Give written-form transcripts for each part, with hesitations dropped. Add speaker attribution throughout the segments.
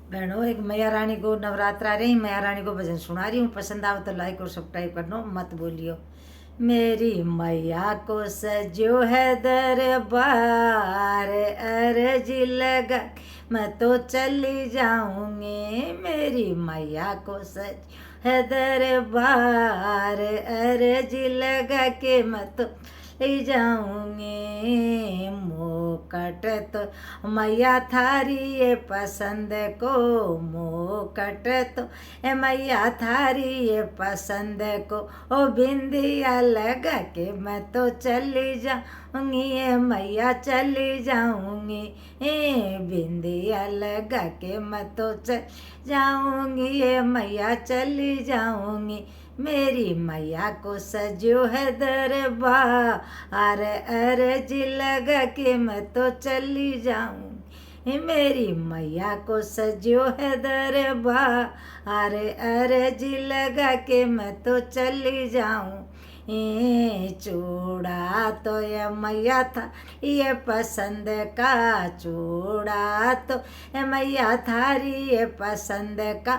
Speaker 1: बहनों, एक मैया रानी को नवरात्र आ रही, मैया रानी को भजन सुना रही हूँ। पसंद आओ तो लाइक और सब्सक्राइब करना, मत बोलियो। मेरी मैया को सजो है दरबार, अर्जी लगा मैं तो चली जाऊंगी। मेरी मैया को सजो है दरबार, अर्जी लगा के मैं तो ले जाऊंगी। मुकट तो मैया थारी ये पसंद को, मुकट तो ए मैया थारी ये पसंद को। ओ बिंदिया लगा के मैं तो चली जाऊंगी, ये मैया चली जाऊंगी। बिंदिया लगा के मैं तो चल जाऊंगी, ये मैया चली जाऊंगी। मेरी मैया को सजो है दरबार, अर्जी लगा के मैं तो चली जाऊं। मेरी मैया को सजो है दरबार, अर्जी लगा के मैं तो चली जाऊं। चूड़ा तो ये मैया था ये पसंद का, चूड़ा तो ये मैया थारी ये पसंद का।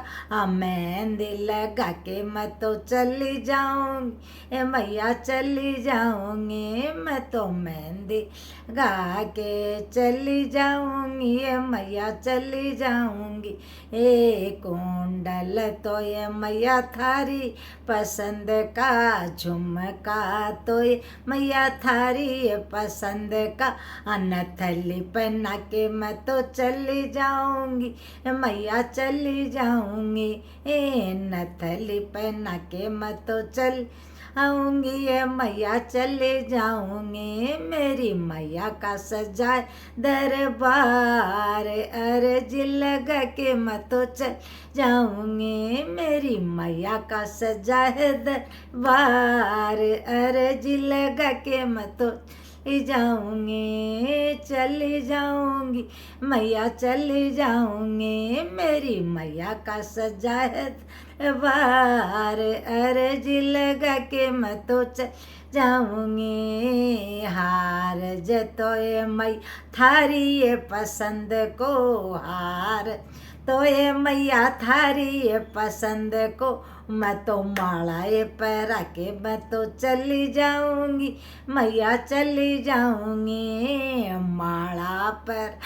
Speaker 1: मेहंदी लगा के मैं तो चली जाऊंगी, ए मैया चली जाऊंगी। मैं तो मेहंदी गा के चली जाऊंगी, ये मैया चली जाऊंगी। कुंडल तो ये मैया थारी पसंद का, झुमका तो ये मैया थारी ये पसंद का। नथली पहना के मैं तो चली जाऊंगी, मैया चली जाऊंगी। नथली पहना के मैं तो चल आऊंगी, ये मैया चले जाऊंगी। मेरी मैया का सजाए दरबार, अर्जी लगा के मैं तो चल जाऊंगी। मेरी मैया का सजाए दरबार, अर्जी लगा के मैं तो जाऊंगी, चली जाऊंगी, मैया चली जाऊंगी। मेरी मैया का सजाए दरबार, अर्जी लगा के मैं तो चल जाऊंगी। हार जतो ये मैया थारी ये पसंद को, हार तो ये मैया थारी ये पसंद को। मैं तो माला ये पहरा के मैं तो चली जाऊंगी, मैया चली जाऊंगी। माला पर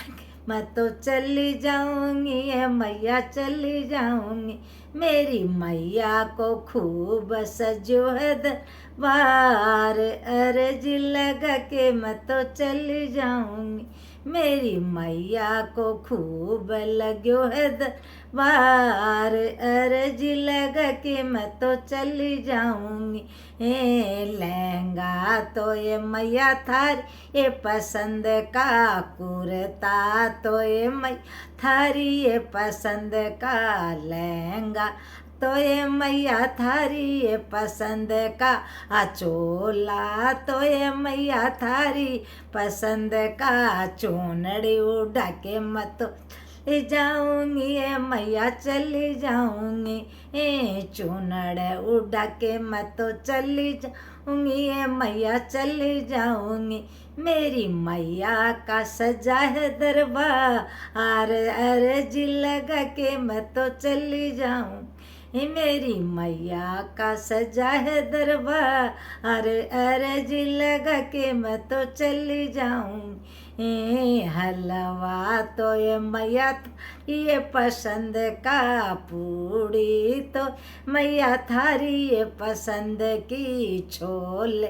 Speaker 1: मैं तो चली जाऊंगी, ये मैया चली जाऊंगी। मेरी मैया को खूब सजो है दरबार, अर्जी लगा के मैं तो चली जाऊंगी। मेरी मैया को खूब लग्यो है दरबार, अर्जी लगा के मैं तो चली जाऊंगी। लहंगा तो ये मैया थारी ये पसंद का, कुर्ता तो ये मैया थारी ये पसंद का। लहंगा तो ये मैया थारी ये पसंद का। चोला तो ये मैया थारी पसंद का। चोनड़ी उड़ा के मैं तो जाऊंगी, ये मैया चली जाऊंगी। चुनड़ उड़ा के मैं तो चली जाऊंगी, ये मैया चली जाऊंगी। मेरी मैया का सजा है दरबार, अर्जी लगा के मैं तो चली जाऊं। मेरी मैया का सजा है दरबार, अर्जी लगा के मैं तो चली जाऊं। हलवा तो ये मैया ये पसंद का, पूड़ी तो मैया थारी ये पसंद की। छोले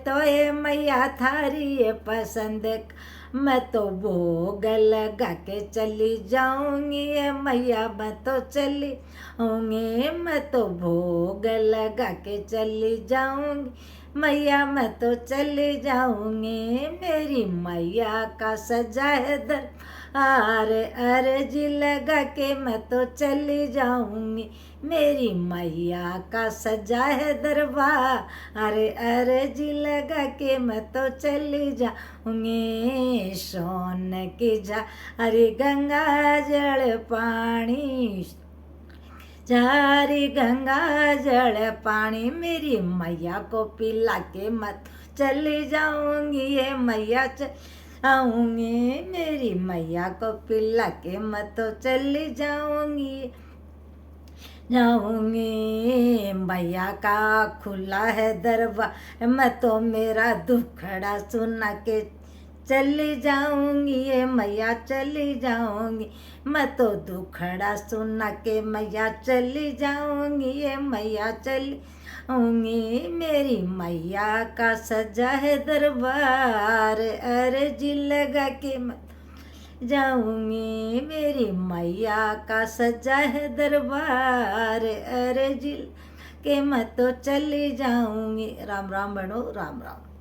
Speaker 1: तो ये मैया थारी ये पसंद का। मैं तो भोग लगा के चली जाऊंगी, मैया मैं तो चली आऊंगी। मैं तो भोग लगा के चली जाऊंगी, मैया मैं तो चली जाऊंगी। मेरी मैया का सजा है दरबार, अर्जी लगा के मैं तो चली जाऊंगी। मेरी मैया का सजा है दरबार, अर्जी लगा के मैं तो चली जाऊंगी। सोन की जा अरे गंगा जल पानी, जारी गंगा जल पानी। मेरी मैया को पिला के मत चली जाऊंगी, ये मैया आऊंगी, मेरी मैया को पिला के मैं तो चली जाऊंगी जाऊंगी। मैया का खुला है दरबार, मैं तो मेरा दुखड़ा सुना के चली जाऊंगी, ये मैया चली जाऊंगी। मैं तो दुखड़ा सुना के मैया चली जाऊंगी, ये मैया चली जाऊंगी। मेरी मैया का सजा है दरबार, अर्जी लगा के मैं जाऊंगी। मेरी मैया का सजा है दरबार, अर्जी के मैं तो चली जाऊंगी। राम राम बनो, राम राम।